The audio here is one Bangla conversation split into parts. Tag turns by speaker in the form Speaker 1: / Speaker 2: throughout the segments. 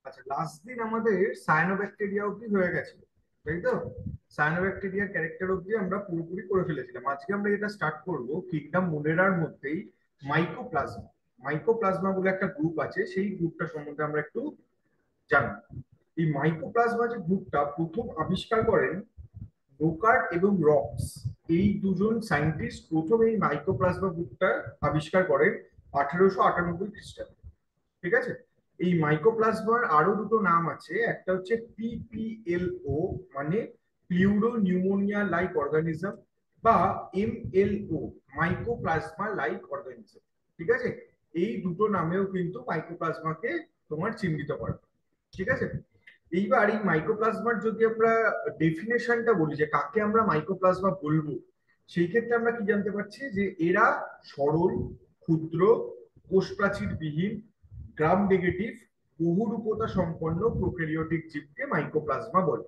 Speaker 1: আচ্ছা, লাস্ট দিন আমাদের সায়ানোব্যাকটেরিয়া অব্দি হয়ে গেছিল, তাই তো? সায়ানোব্যাকটেরিয়ার ক্যারেক্টার অব্দি আমরা পুরোপুরি করে ফেলেছিলাম। আজকে আমরা যেটা স্টার্ট করব কিংডম মোনেরার মধ্যেই মাইকোপ্লাজমা। মাইকোপ্লাজমা বলে একটা গ্রুপ আছে, সেই গ্রুপটা সম্বন্ধে আমরা একটু জানবো। এই মাইকোপ্লাজমা যে গ্রুপটা প্রথম আবিষ্কার করেন নোকার্ট এবং রক্স, এই দুজন সায়েন্টিস্ট প্রথম এই মাইকোপ্লাজমা গ্রুপটা আবিষ্কার করেন 1898 খ্রিস্টাব্দে। ঠিক আছে? এই মাইকোপ্লাজমার আরো দুটো নাম আছে, একটা হচ্ছে পিপিএলও, মানে প্লিউরো নিউমোনিয়া লাইক অর্গানিজম, বা এমএলও, মাইকোপ্লাজমা লাইক অর্গানিজম। ঠিক আছে? এই দুটো নামেও কিন্তু মাইকোপ্লাজমাকে তোমার চিহ্নিত করে। ঠিক আছে? এইবার এই মাইকোপ্লাজমার যদি আমরা ডেফিনেশনটা বলি যে কাকে আমরা মাইকোপ্লাজমা বলবো, সেই ক্ষেত্রে আমরা কি জানতে পারছি যে এরা সরল, ক্ষুদ্র, কোষপ্রাচীর বিহীন, গ্রাম নেগেটিভ, বহুরূপতা সম্পন্ন প্রোক্যারিওটিক জীবকে মাইকোপ্লাজমা বলে।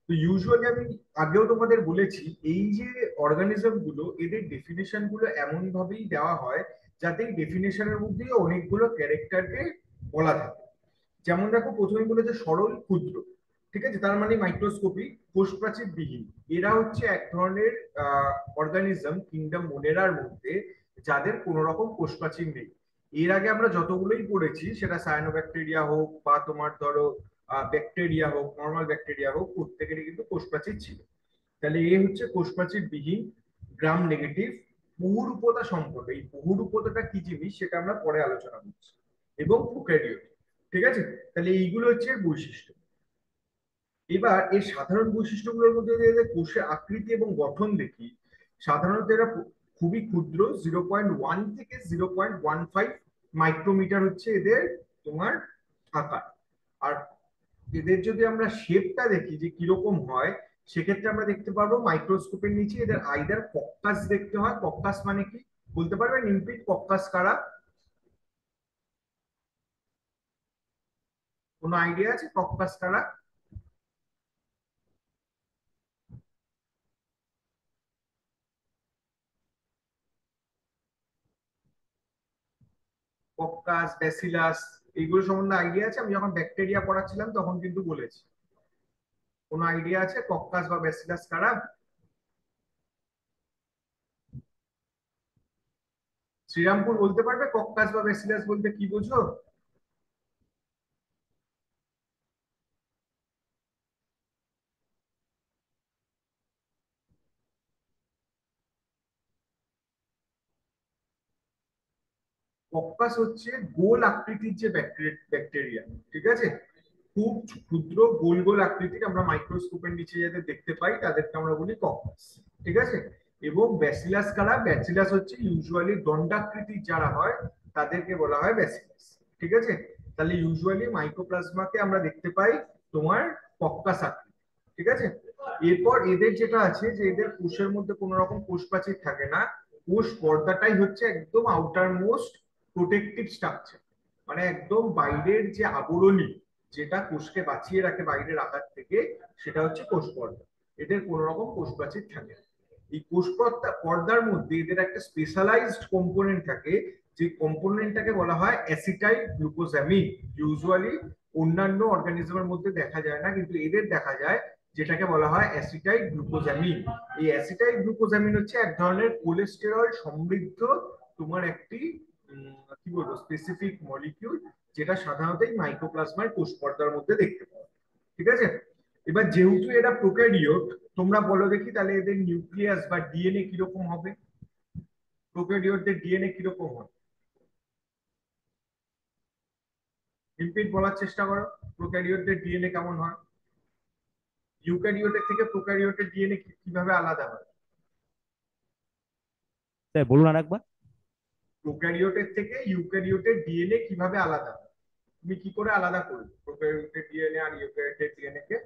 Speaker 1: তো ইউজুয়ালি আমি আগেও তোমাদের বলেছি, এই যে অর্গানিজম গুলো, এদের ডেফিনেশন গুলো এমন ভাবেই দেওয়া হয় যাতে এই ডেফিনেশনের মধ্যেই অনেকগুলো ক্যারেক্টারকে বলা থাকে। যেমন দেখো, প্রথমে বলেছে সরল, ক্ষুদ্র। ঠিক আছে? তার মানে মাইক্রোস্কোপিক, কোষপ্রাচীর বিহীন। এরা হচ্ছে এক ধরনের অর্গানিজম কিংডম মোনেরার মধ্যে যাদের কোন রকম কোষপ্রাচীর নেই। এর আগে আমরা যতগুলোই পড়েছি, সেটা সায়ানোব্যাকটেরিয়া হোক বা তোমার ধরো ব্যাকটেরিয়া হোক, নর্মাল ব্যাকটেরিয়া হোক, প্রত্যেকেরই কিন্তু কোষপ্রাচীর ছিল। তাহলে এ হচ্ছে কোষপ্রাচীর বিহীন, গ্রাম নেগেটিভ, বহুরূপতা সম্পন্ন। এই বহুরূপতাটা কি জিনিস সেটা আমরা পরে আলোচনা করছি। এবং প্রোক্যারিওট। ঠিক আছে? তাহলে এইগুলো হচ্ছে এর বৈশিষ্ট্য। এবার এর সাধারণ বৈশিষ্ট্যগুলোর মধ্যে যদি এদের কোষের আকৃতি এবং গঠন দেখি, সাধারণত এরা খুবই ক্ষুদ্র, 0.1 থেকে 0.15 মাইক্রোমিটার হচ্ছে এদের তোমার আকার। আর এদের যদি আমরা শেপটা দেখি যে কিরকম হয়, সেক্ষেত্রে আমরা দেখতে পারবো মাইক্রোস্কোপের নিচে এদের আইদার কক্কাস দেখতে হয়। কক্কাস মানে কি বলতে পারবেন? ইনপিট কক্কাস কারা? কোনো আইডিয়া আছে কক্কাস কারা? কক্কাস, ব্যাসিলাস, এইগুলো সম্বন্ধে আইডিয়া আছে? আমি যখন ব্যাকটেরিয়া পড়াচ্ছিলাম তখন কিন্তু বলেছি। কোনো আইডিয়া আছে কক্কাস বা ব্যাসিলাস কারা? শ্রীরামপুর বলতে পারবে কক্কাস বা ব্যাসিলাস বলতে কি বোঝো? কক্কাস হচ্ছে গোল আকৃতির যে ব্যাকটেরিয়া। ঠিক আছে? খুব ক্ষুদ্র গোল গোল আকৃতির, আমরা মাইক্রোস্কোপের নিচে যাদের দেখতে পাই তাদেরকে আমরা বলি কক্কাস। ঠিক আছে? এবং ব্যাসিলাস কারা? ব্যাসিলাস হচ্ছে ইউজুয়ালি দণ্ডাকৃতির যারা হয় তাদেরকে বলা হয় ব্যাসিলাস। ঠিক আছে? তাহলে ইউজুয়ালি মাইক্রোপ্লাজমাকে আমরা দেখতে পাই তোমার কক্কাস আকৃতি। ঠিক আছে? এরপর এদের যেটা আছে যে এদের কোষের মধ্যে কোনো রকম কোষ প্রাচীর থাকে না। কোষ পর্দাটাই হচ্ছে একদম আউটার মোস্ট প্রোটেকটিভ স্ট্রাকচার, মানে একদম বাইরের যে আবরণী, যেটা কোষকে বাঁচিয়ে রাখে বাইরের আঘাত থেকে, সেটা হচ্ছে কোষ পর্দা। এদের কোন রকম কোষ প্রাচীর থাকে না। এই কোষ পর্দার মধ্যে এদের একটা স্পেশালাইজড কম্পোনেন্ট থাকে, যে কম্পোনেন্টটাকে বলা হয় অ্যাসিটাইল গ্লুকোজামিন। ইউজুয়ালি অন্যান্য অর্গানিজমের মধ্যে দেখা যায় না, কিন্তু এদের দেখা যায়, যেটাকে বলা হয় অ্যাসিটাইল গ্লুকোজামিন। এই অ্যাসিটাইল গ্লুকোজামিন হচ্ছে এক ধরনের কোলেস্টেরল সমৃদ্ধ তোমার একটি কি বলবো স্পেসিফিক মলিকিউল, যেটা সাধারণত এই মাইক্রোপ্লাজমার কোষ পর্দার মধ্যে দেখতে পাওয়া। ঠিক আছে? এবার যেহেতু এরা প্রোক্যারিওট, তোমরা বলো দেখি তাহলে এদের নিউক্লিয়াস বা ডিএনএ কিরকম হবে? প্রোক্যারিওটদের ডিএনএ কিরকম হয়? রিপিট বলার চেষ্টা করো, প্রোক্যারিওটদের ডিএনএ কেমন হয়? ইউক্যারিওটের থেকে প্রোক্যারিওটের ডিএনএ কিভাবে আলাদা হয়?
Speaker 2: স্যার বলুন আর একবার।
Speaker 1: প্রোক্যারিওটের থেকে ইউক্যারিওটের ডিএনএ কিভাবে আলাদা হয়? তুমি কি করে আলাদা করবে প্রোক্যারিওটের ডিএনএ আর ইউক্যারিওটের ডিএনএ কে?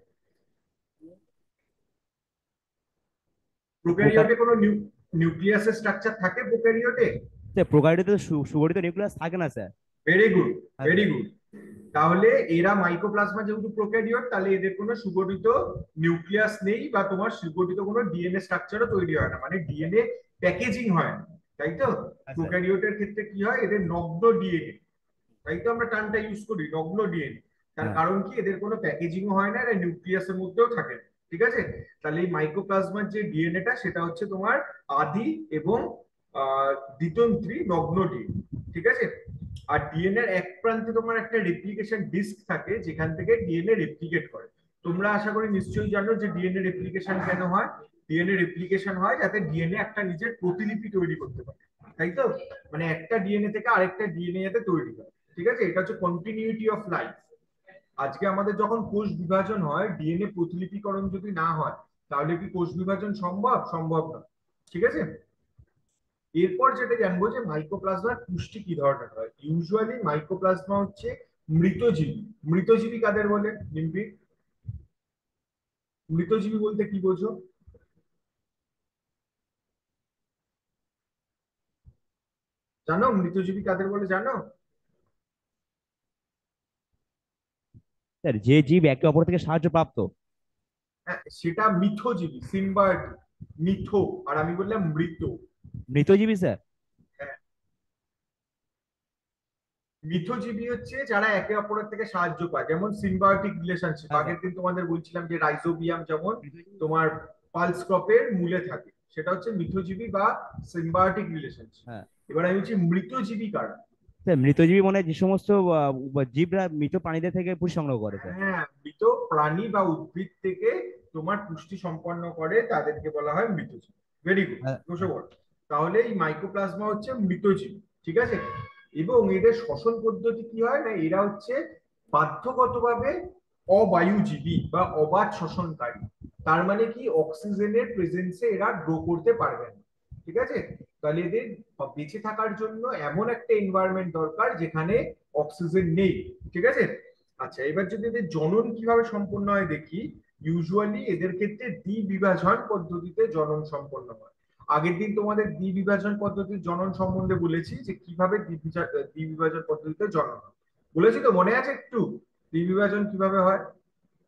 Speaker 2: প্রকার
Speaker 1: প্রোক্যারিওটে কোনো নিউক্লিয়াসের স্ট্রাকচার থাকে প্রোক্যারিওটে?
Speaker 2: স্যার প্রোকারিওটে তো সুগঠিত নিউক্লিয়াস থাকে না স্যার।
Speaker 1: ভেরি গুড,
Speaker 2: হ্যাঁ
Speaker 1: ভেরি
Speaker 2: স্যার।
Speaker 1: গুড। তাহলে এরা মাইক্রোপ্লাজমা যেহেতু প্রোক্যারিওট, তাহলে এদের কোনো সুগঠিত নিউক্লিয়াস নেই বা তোমার সুগঠিত কোনো ডিএনএ স্ট্রাকচারও তৈরি হয় না, মানে ডিএনএ প্যাকেজিং হয় না। তাই তো?
Speaker 2: হ্যাঁ স্যার।
Speaker 1: প্রোক্যারিওটের ক্ষেত্রে কি হয়, এদের নগ্ন ডিএনএ। তাই তো আমরা টার্মটা ইউজ করি, নগ্ন ডিএনএ। তার
Speaker 2: হ্যাঁ।
Speaker 1: কারণ কি, এদের কোনো প্যাকেজিংও হয় না, এরা নিউক্লিয়াসের মধ্যেও থাকে না। ঠিক আছে, তাহলে এই মাইক্রোপ্লাজমার যে ডিএনএটা সেটা হচ্ছে তোমার আদি এবং দ্বিতন্ত্রী নগ্ন ডিএনএ। ঠিক আছে, আর ডিএনএ এর এক প্রান্তে তোমার একটা রেপ্লিকেশন ডিস্ক থাকে যেখান থেকে ডিএনএ রেপ্লিকেট করে। তোমরা আশা করি নিশ্চয়ই জানো যে ডিএনএ রেপ্লিকেশন কেন হয়। ডিএনএ রেপ্লিকেশন হয় যাতে ডিএনএ একটা নিজের প্রতিলিপি তৈরি করতে পারে, তাই তো? মানে একটা ডিএনএ থেকে আরেকটা ডিএনএ যাতে তৈরি হয়। ঠিক আছে, এটা হচ্ছে কন্টিনিউইটি অফ লাইফ। আজকে আমাদের যখন কোষ বিভাজন হয়, ডিএনএ প্রতিলিপিকরণ যদি না হয়, তাহলে কি কোষ বিভাজন সম্ভব? সম্ভব না। ঠিক আছে, এরপর যেটা জানবো যে মাইক্রোপ্লাজমার পুষ্টি কি ধরনের হয়। ইউজুয়ালি মাইক্রোপ্লাজমা হচ্ছে মৃতজীবী। মৃতজীবী কাদের বলে ডিম্পি? মৃতজীবী বলতে কি বোঝো? জানো মৃতজীবী কাদের বলে, জানো?
Speaker 2: স্যার, যে জীব একে অপর থেকে সাহায্য প্রাপ্ত।
Speaker 1: হ্যাঁ, সেটা মিথজীবী, সিম্বায়োটিক। মিথ, আর আমি বললাম মৃত।
Speaker 2: মৃতজীবী স্যার।
Speaker 1: হ্যাঁ, মিথজীবী হচ্ছে যারা একে অপরের থেকে সাহায্য পায়, যেমন সিম্বায়োটিক রিলেশনশিপ।
Speaker 2: হ্যাঁ স্যার।
Speaker 1: আগের দিন তোমাদের বলছিলাম যে রাইজোবিয়াম যেমন
Speaker 2: মৃতজীবী বলতে
Speaker 1: তোমার পালস ক্রপের মূলে থাকে, সেটা হচ্ছে মিথজীবী বা সিম্বায়োটিক রিলেশনশিপ।
Speaker 2: হ্যাঁ
Speaker 1: এবার আমি হচ্ছে মৃতজীবী কারা।
Speaker 2: স্যার, মৃতজীবী মানে যে সমস্ত জীবরা মৃত প্রাণীদের থেকে পুষ্টি সংগ্রহ করে স্যার।
Speaker 1: হ্যাঁ, মৃত প্রাণী বা উদ্ভিদ থেকে তোমার পুষ্টি সম্পন্ন করে, তাদেরকে বলা হয় মৃতজীবী। ভেরি গুড,
Speaker 2: হ্যাঁ।
Speaker 1: বসে পড়ো। তাহলে এই মাইক্রোপ্লাজমা হচ্ছে মৃতজীবী। ঠিক আছে, এবং এদের শ্বসন পদ্ধতি কি হয় না, এরা হচ্ছে বাধ্যগতভাবে অবায়ুজীবী বা অবাধ শ্বসনকারী। তার মানে কি, অক্সিজেনের প্রেজেন্সে এরা গ্রো করতে পারবে না। ঠিক আছে, তাহলে এদের বেঁচে থাকার জন্য এমন একটা এনভায়রনমেন্ট দরকার যেখানে অক্সিজেন নেই। ঠিক আছে, আচ্ছা, এবার যদি এদের জনন কিভাবে সম্পন্ন হয় দেখি। ইউজুয়ালি এদের ক্ষেত্রে দ্বিবিভাজন পদ্ধতিতে জনন সম্পন্ন হয়। আগের দিন তোমাদের দ্বিবিভাজন পদ্ধতির জনন সম্বন্ধে বলেছি যে কিভাবে দ্বিবিভাজন পদ্ধতিতে জনন হয়। বলেছি তো, মনে আছে একটু? দ্বিবিভাজন কিভাবে হয়,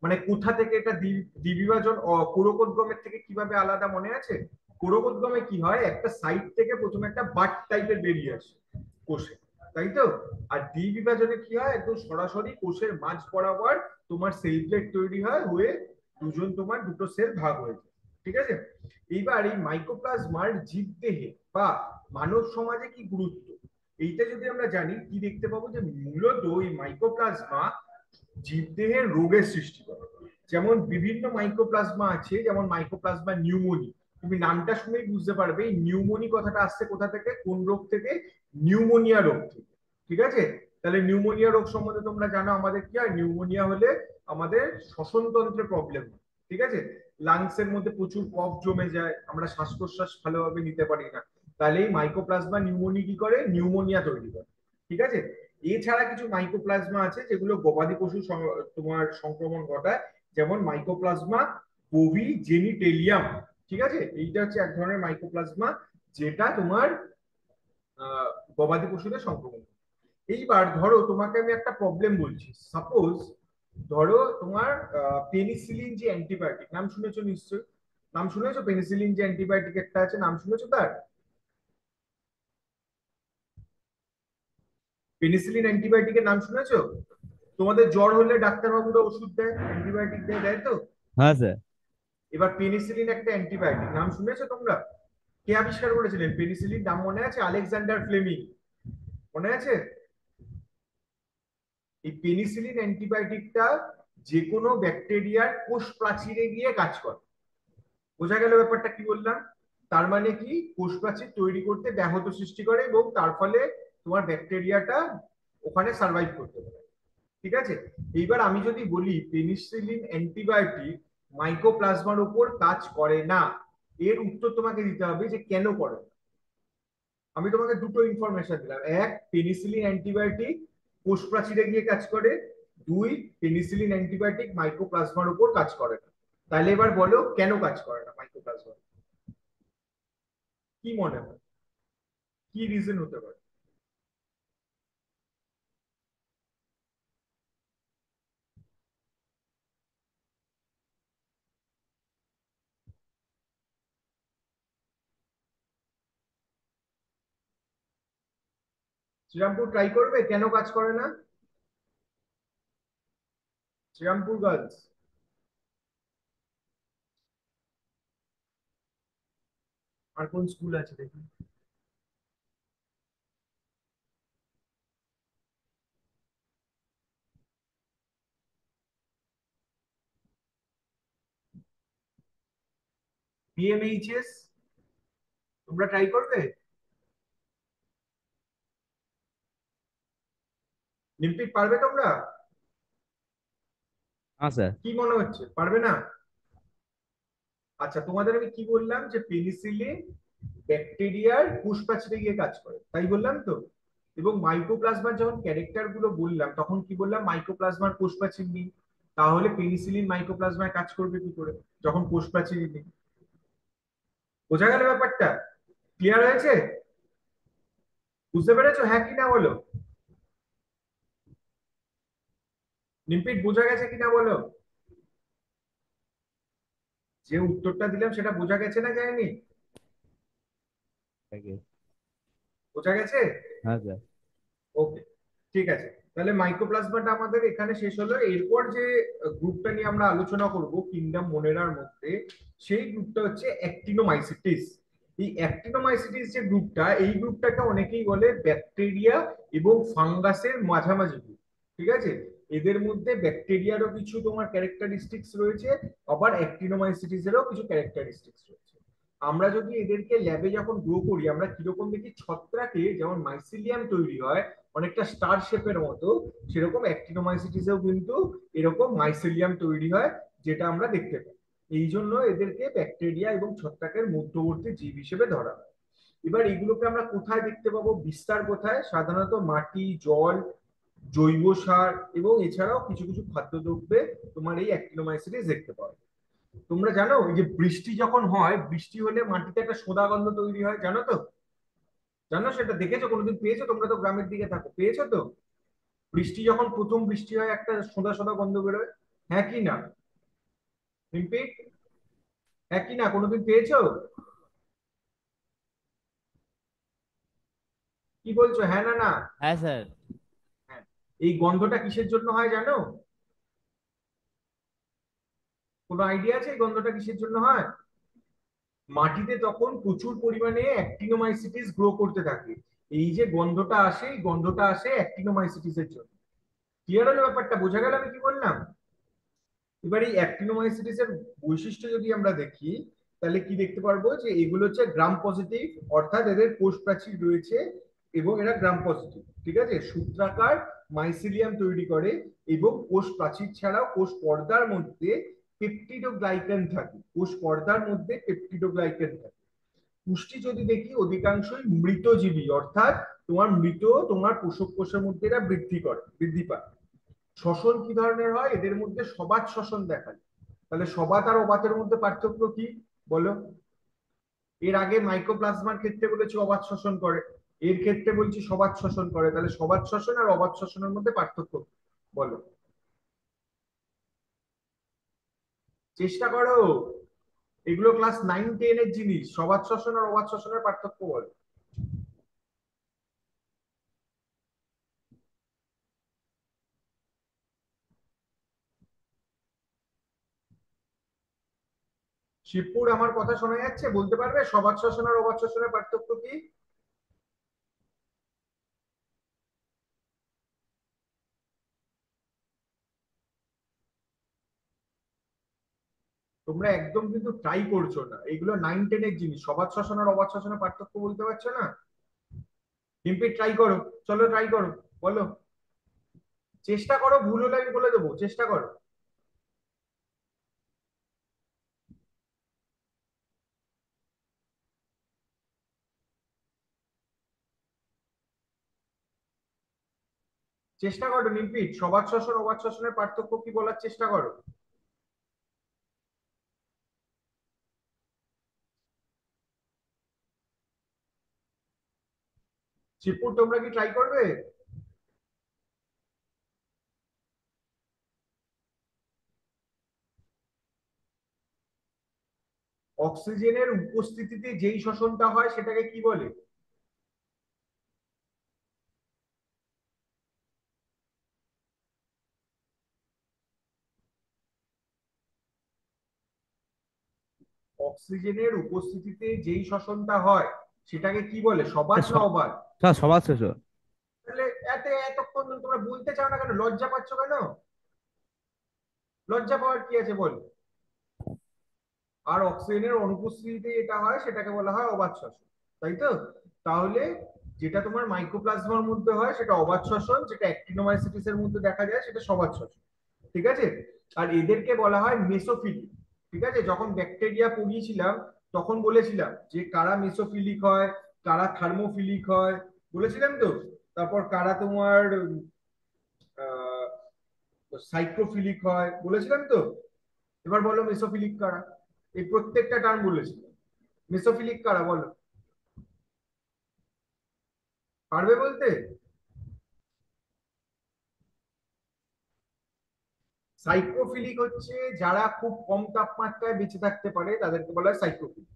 Speaker 1: মানে কোথা থেকে এটা দ্বিবিভাজন পুরকোদ্গমের থেকে কিভাবে আলাদা, মনে আছে? পুরকোদ্গমে কি হয়, একটা সাইড থেকে প্রথমে একটা বাট টাইপের বেরিয়ে আসে কোষে, তাই তো? আর দ্বিবিভাজনে কি হয়, একদম সরাসরি কোষের মাঝ বরাবর তোমার সেল প্লেট তৈরি হয়, হয়ে দুজন তোমার দুটো সেল ভাগ হয়ে যায়। ঠিক আছে, এইবার এই মাইক্রোপ্লাজমার জীবদেহে বা মানব সমাজে কি গুরুত্ব, এইটা যদি আমরা জানি, কি দেখতে পাবো যে মূলত এই মাইক্রোপ্লাজমা জীবদেহের রোগের সৃষ্টি করে। যেমন বিভিন্ন মাইক্রোপ্লাজমা আছে, যেমন মাইক্রোপ্লাজমা নিউমোনি। তুমি নামটা শুনেই বুঝতে পারবে এই নিউমোনি কথাটা আসছে কোথা থেকে, কোন রোগ থেকে? নিউমোনিয়া রোগ থেকে। ঠিক আছে, তাহলে নিউমোনিয়া রোগ সম্বন্ধে তোমরা জানো, আমাদের কি হয় নিউমোনিয়া হলে? আমাদের শ্বসনতন্ত্রে প্রবলেম হয়। ঠিক আছে, লাংস এর মধ্যে প্রচুর কফ জমে যায়, আমরা শ্বাস প্রশ্বাস ভালোভাবে নিতে পারি না। তাহলে এই মাইক্রোপ্লাজমা নিউমোনি কি করে, নিউমোনিয়া তৈরি করে। ঠিক আছে, এছাড়া কিছু মাইক্রোপ্লাজমা আছে যেগুলো গবাদি পশু তোমার সংক্রমণ ঘটায়, যেমন মাইক্রোপ্লাজমা বোভি জেনিটেলিয়াম। ঠিক আছে, এইটা হচ্ছে এক ধরনের মাইক্রোপ্লাজমা যেটা তোমার আহ, গবাদি পশুদের সংক্রমণ করে। এইবার ধরো তোমাকে আমি একটা প্রবলেম বলছি, সাপোজ ধরো তোমার পেনিসিলিন যে অ্যান্টিবায়োটিক, নাম শুনেছো নিশ্চয়ই? নাম শুনেছো, পেনিসিলিন যে অ্যান্টিবায়োটিক একটা আছে, নাম শুনেছো তার? পেনিসিলিন অ্যান্টিবায়োটিকের নাম শুনেছো? তোমাদের জ্বর হলে ডাক্তারবাবুরা ওষুধ দেয়, অ্যান্টিবায়োটিক দেয়, দেয় তো?
Speaker 2: হ্যাঁ স্যার।
Speaker 1: এবার পেনিসিলিন একটা অ্যান্টিবায়োটিক, নাম শুনেছো তোমরা? কে আবিষ্কার করেছিলেন পেনিসিলিন, নাম মনে আছে? আলেকজান্ডার ফ্লেমিং, মনে আছে? এই পেনিসিলিন অ্যান্টিবায়োটিকটা যে কোনো ব্যাকটেরিয়ার কোষ প্রাচীরে গিয়ে কাজ করে। বোঝা গেল ব্যাপারটা কি বললাম? তার মানে কি, কোষ প্রাচীর তৈরি করতে ব্যাহত সৃষ্টি করে এবং তার ফলে তোমার ব্যাকটেরিয়াটা ওখানে সার্ভাইভ করতে পারে। ঠিক আছে, এইবার আমি যদি বলি পেনিসিলিন অ্যান্টিবায়োটিক মাইক্রোপ্লাজমার উপর কাজ করে না, এর উত্তর তোমাকে দিতে হবে যে কেন করে না। আমি তোমাকে দুটো ইনফরমেশন দিলাম, এক, পেনিসিলিন অ্যান্টিবায়োটিক কোষ প্রাচীরে গিয়ে কাজ করে। দুই, পেনিসিলিন অ্যান্টিবায়োটিক মাইক্রোপ্লাজমার উপর কাজ করে না। তাহলে এবার বলো কেন কাজ করে না মাইক্রোপ্লাজমা? কি মনে হয়, কি রিজন হতে পারে? শ্রীরামপুর ট্রাই করবে, কেন কাজ করে না? শ্রীরামপুর গার্লস। আর কোন স্কুল আছে দেখি। বিএমএইচএস, তোমরা ট্রাই করবে? লিম্পিক পারবে তোমরা?
Speaker 2: হ্যাঁ স্যার।
Speaker 1: কি মনে হচ্ছে, পারবে না? আচ্ছা, তোমাদের আমি কি বললাম, যে পেনিসিলিন ব্যাকটেরিয়ার কোষপ্রাচীরে গিয়ে কাজ করে, তাই বললাম তো। এবং মাইকোপ্লাজমার যখন ক্যারেক্টার গুলো বললাম, তখন কি বললাম, মাইকোপ্লাজমার কোষপ্রাচীর নেই। তাহলে পেনিসিলিন মাইকোপ্লাজমায় কাজ করবে কি করে, যখন কোষপ্রাচীর নেই? বোঝা গেল ব্যাপারটা? ক্লিয়ার হয়েছে? বুঝতে পেরেছো, হ্যাঁ কি না বলো? লিম্পিট বোঝা গেছে কিনা বলো? যে উত্তরটা দিলাম সেটা বোঝা গেছে না যায়নি?
Speaker 2: Okay.
Speaker 1: বোঝা গেছে?
Speaker 2: হ্যাঁ স্যার।
Speaker 1: ওকে, ঠিক আছে। তাহলে মাইকোপ্লাজমাটা আমাদের এখানে শেষ হলো। এরপর যে গ্রুপটা নিয়ে আমরা আলোচনা করব কিংডম মোনেরার মধ্যে, সেই গ্রুপটা হচ্ছে অ্যাক্টিনোমাইসিটিস। এই অ্যাক্টিনোমাইসিটিস যে গ্রুপটা, এই গ্রুপটাকে অনেকেই বলে ব্যাকটেরিয়া এবং ফাঙ্গাসের মাঝামাঝি গ্রুপ। ঠিক আছে? এদের মধ্যে ব্যাকটেরিয়ারও কিছু তোমার ক্যারেক্টারিস্টিক্স রয়েছে, আবার অ্যাক্টিনোমাইসিটিসেরও কিছু ক্যারেক্টারিস্টিক্স রয়েছে। আমরা যদি এদেরকে ল্যাবে যখন গ্রো করি, আমরা কিরকম দেখি, ছত্রাকে যেমন মাইসিলিয়াম তৈরি হয় অনেকটা স্টার শেপের মতো, সেরকম অ্যাক্টিনোমাইসিটিসেও কিন্তু এরকম মাইসিলিয়াম তৈরি হয়, যেটা আমরা দেখতে পাই। এই জন্য এদেরকে ব্যাকটেরিয়া এবং ছত্রাকের মধ্যবর্তী জীব হিসেবে ধরা হয়। এবার এগুলোকে আমরা কোথায় দেখতে পাবো, বিস্তার কোথায়? সাধারণত মাটি, জল, জৈব সার এবং এছাড়াও কিছু কিছু খাদ্যদ্রব্যে তোমার এই অ্যাক্টিনোমাইসিটিস দেখতে পাওয়া যায়। তোমরা জানো এই যে বৃষ্টি যখন হয়, বৃষ্টি হলে মাটিতে একটা সোদা গন্ধ তৈরি হয়, জানো তো? জানো সেটা? দেখেছো কোনোদিন, পেয়েছো? তোমরা তো গ্রামের দিকে থাকো, পেয়েছো তো? বৃষ্টি যখন প্রথম বৃষ্টি হয় একটা সোদা সোদা গন্ধ বেরোয়, হ্যাঁ কি না? রিম্পি, হ্যাঁ কি না, কোনোদিন পেয়েছো? কি বলছো, হ্যাঁ না না?
Speaker 2: হ্যাঁ স্যার।
Speaker 1: হ্যাঁ। এই গন্ধটা কিসের জন্য হয় জানো? কোনো আইডিয়া আছে এই গন্ধটা কিসের জন্য হয়? মাটিতে তখন প্রচুর পরিমাণে অ্যাক্টিনোমাইসিটিস গ্রো করতে থাকে। এই যে গন্ধটা আসে, এই গন্ধটা আসে অ্যাক্টিনোমাইসিটিস এর জন্য। ক্লিয়ার হলো ব্যাপারটা? বোঝা গেল আমি কি বললাম? এবার এই অ্যাক্টিনোমাইসিটিস এর বৈশিষ্ট্য যদি আমরা দেখি, তাহলে কি দেখতে পারবো, যে এগুলো হচ্ছে গ্রাম পজিটিভ, অর্থাৎ এদের কোষ প্রাচীর রয়েছে এবং এরা গ্রাম পজিটিভ। ঠিক আছে? সূত্রাকার মাইসিলিয়াম তৈরি করে এবং কোষ প্রাচীর ছাড়াও কোষ পর্দার মধ্যে পেপটিডোগ্লাইকান থাকে, কোষ পর্দার মধ্যে পেপটিডোগ্লাইকান থাকে। পুষ্টি যদি দেখি, অধিকাংশই মৃতজীবী, অর্থাৎ তোমার মৃত তোমার পোষক কোষের মধ্যে এরা বৃদ্ধি পায়। শ্বসন কি ধরনের হয়, এদের মধ্যে সবাত শ্বসন দেখা যায়। তাহলে সবাত আর অবাতের মধ্যে পার্থক্য কি বলো? এর আগে মাইক্রোপ্লাজমার ক্ষেত্রে বলেছি অবাত শ্বসন করে, এর ক্ষেত্রে বলছি সবাত শ্বসন করে। তাহলে সবাত শ্বসন আর অবাত শ্বসনের মধ্যে পার্থক্য বলো? চেষ্টা করো। এগুলো ক্লাস 9-10 এর জিনিস, সবাত শ্বসন আর অবাত শ্বসনের পার্থক্য বলো। শিবপুর, আমার কথা শোনা যাচ্ছে? বলতে পারবে সবাত শ্বসন আর অবাত শ্বসনের পার্থক্য কি? তোমরা একদম কিন্তু ট্রাই করছো না, এগুলো 9-10 এর জিনিস, সবাত শ্বসন আর অবাত শ্বসনের পার্থক্য বলতে পারছো না? ডিম্পি ট্রাই করো, চলো ট্রাই করো, বলো। চেষ্টা করো, ভুল হলে আমি বলে দেবো, চেষ্টা করো। চেষ্টা করো নিমপিট, সবাত শ্বসন অবাত শ্বসনের পার্থক্য কি বলার চেষ্টা করো। শিবপুর, তোমরা কি ট্রাই করবে? অক্সিজেনের উপস্থিতিতে যেই শ্বসনটা হয় সেটাকে কি বলে? অক্সিজেনের উপস্থিতিতে যেই শ্বসনটা হয় সেটাকে কি বলে, সবাত না অবাত?
Speaker 2: স্যার সবার শেষ।
Speaker 1: তাহলে এতক্ষণ ধরে তোমরা বলতে চাও না কেন, লজ্জা পাচ্ছ কেন? লজ্জা পাওয়ার কি আছে বল? আর অক্সিজেনের অনুপস্থিতিতে এটা হয় সেটাকে বলা হয় অবাত শ্বসন, তাই তো? তাহলে যেটা তোমার মাইক্রোপ্লাজমার মধ্যে হয় সেটা অবাত শ্বসন, যেটা অ্যাক্টিনোমাইসিটিস এর মধ্যে দেখা যায় সেটা সবাত শ্বসন। ঠিক আছে? আর এদেরকে বলা হয় মেসোফিলিক। ঠিক আছে, যখন ব্যাকটেরিয়া পড়িয়েছিলাম তখন বলেছিলাম যে কারা মেসোফিলিক হয়, কারা থার্মোফিলিক হয়, বলেছিলাম তো। তারপর কারা তোমার সাইক্রোফিলিক হয় বলেছিলাম তো। এবার বলো মেসোফিলিক কারা। এই প্রত্যেকটা টার্ম বলেছিলাম। মেসোফিলিক কারা বলো, পারবে বলতে? সাইক্রোফিলিক হচ্ছে যারা খুব কম তাপমাত্রায় বেঁচে থাকতে পারে তাদেরকে বলা হয় সাইক্রোফিলিক।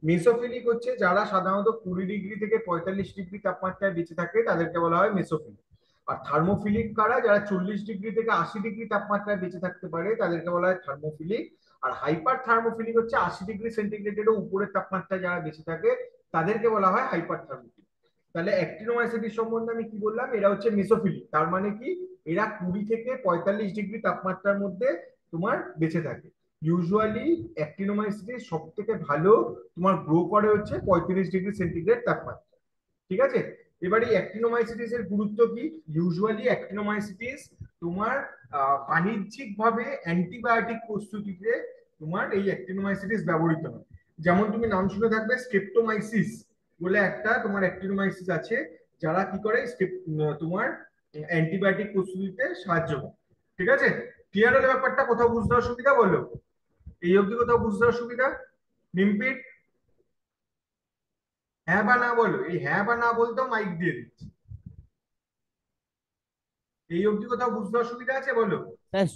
Speaker 1: মেসোফিলিক হচ্ছে যারা সাধারণত 20 ডিগ্রি থেকে 45 ডিগ্রি তাপমাত্রায় বেঁচে থাকে তাদেরকে বলা হয় মেসোফিলিক। আর থার্মোফিলিক কারা, যারা 40 ডিগ্রি থেকে 80 ডিগ্রি তাপমাত্রায় বেঁচে থাকতে পারে তাদেরকে বলা হয় থার্মোফিলিক। আর হাইপার থার্মোফিলিক হচ্ছে 80 ডিগ্রি সেন্টিগ্রেডেরও উপরের তাপমাত্রায় যারা বেঁচে থাকে তাদেরকে বলা হয় হাইপার থার্মোফিলিক। তাহলে অ্যাক্টিনোমাইসিটিস সম্বন্ধে আমি কি বললাম, এরা হচ্ছে মেসোফিলিক, তার মানে কি এরা 20 থেকে 45 ডিগ্রি তাপমাত্রার মধ্যে তোমার বেঁচে থাকে। ইউজুয়ালি অ্যাক্টিনোমাইসিটিস সব থেকে ভালো তোমার গ্রো করে হচ্ছে 35 ডিগ্রি সেন্টিগ্রেড তাপমাত্রা। ঠিক আছে? এবার এই অ্যাক্টিনোমাইসিটিস এর গুরুত্ব কি? ইউজুয়ালি অ্যাক্টিনোমাইসিটিস তোমার বাণিজ্যিক ভাবে অ্যান্টিবায়োটিক প্রস্তুতিতে তোমার এই অ্যাক্টিনোমাইসিটিস ব্যবহৃত হয়। যেমন তুমি নাম শুনে থাকবে স্ট্রেপ্টোমাইসিস বলে একটা তোমার অ্যাক্টিনোমাইসিস আছে, যারা কি করে তোমার অ্যান্টিবায়োটিক প্রস্তুতিতে সাহায্য করে। ঠিক আছে? ক্লিয়ার হলে ব্যাপারটা? কোথাও বুঝতে অসুবিধা বলো? এই অবধি কোথাও বুঝতে অসুবিধা? নিমপিট, হ্যাঁ বা না বলো। এই হ্যাঁ বা না বলতেও মাইক দিয়ে দিচ্ছি। এই অবধি কোথাও বুঝতে অসুবিধা আছে বলো?
Speaker 3: স্যার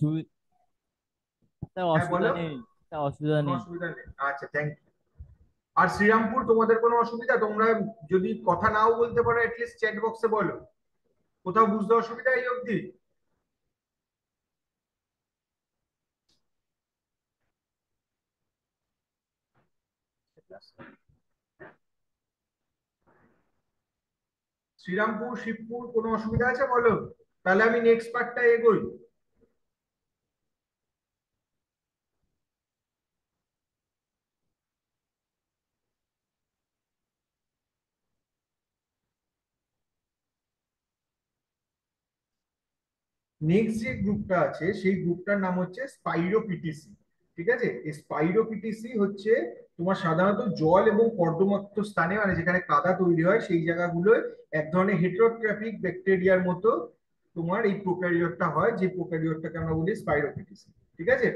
Speaker 3: স্যার
Speaker 1: হ্যাঁ
Speaker 3: অসুবিধা
Speaker 1: বলো।
Speaker 3: নেই। স্যার অসুবিধা
Speaker 1: কোনো
Speaker 3: নেই।
Speaker 1: অসুবিধা নেই, আচ্ছা থ্যাংক ইউ। আর শ্রীরামপুর তোমাদের কোনো অসুবিধা? তোমরা যদি কথা নাও বলতে পারো অ্যাটলিস্ট চ্যাট বক্সে বলো। কোথাও বুঝতে অসুবিধা এই অবধি? শ্রীরামপুর, শিবপুর কোনো অসুবিধা আছে বলো? তাহলে আমি নেক্সট পার্টটা এগোই। নেক্সট যে গ্রুপটা আছে সেই গ্রুপটার নাম হচ্ছে স্পাইরোপিটিসি। ঠিক আছে? এই স্পাইরোপিটিসি হচ্ছে তোমার সাধারণত জল এবং কর্দমাক্ত স্থানে, মানে যেখানে কাদা তৈরি হয় সেই জায়গাগুলোয় এক ধরনের হেটারোট্রপিক ব্যাকটেরিয়ার মতো তোমার এই প্রোক্যারিওটটা হয়, যে প্রোক্যারিওটটাকে আমরা বলি স্পাইরোপিটিসি। ঠিক আছে?